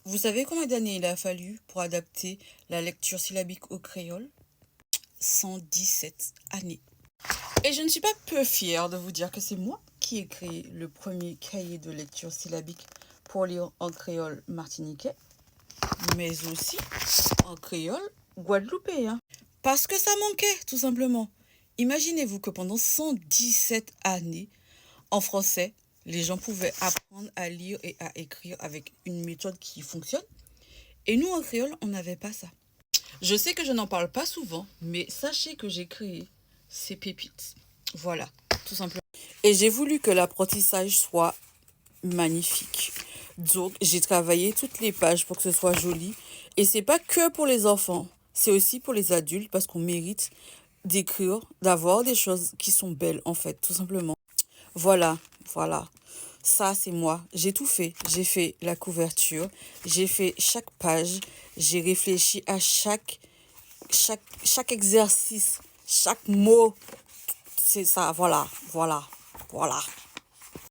Vous savez combien d'années il a fallu pour adapter la lecture syllabique au créole? 117 années. Et je ne suis pas peu fière de vous dire que c'est moi qui ai créé le premier cahier de lecture syllabique pour lire en créole martiniquais, mais aussi en créole guadeloupéen. Parce que ça manquait, tout simplement. Imaginez-vous que pendant 117 années, en français, les gens pouvaient apprendre à lire et à écrire avec une méthode qui fonctionne. Et nous, en créole, on n'avait pas ça. Je sais que je n'en parle pas souvent, mais sachez que j'ai créé ces pépites. Voilà, tout simplement. Et j'ai voulu que l'apprentissage soit magnifique. Donc, j'ai travaillé toutes les pages pour que ce soit joli. Et c'est pas que pour les enfants, c'est aussi pour les adultes parce qu'on mérite d'écrire, d'avoir des choses qui sont belles, en fait, tout simplement. Voilà, voilà. Ça, c'est moi. J'ai tout fait. J'ai fait la couverture, j'ai fait chaque page, j'ai réfléchi à chaque exercice, chaque mot. C'est ça, voilà, voilà, voilà.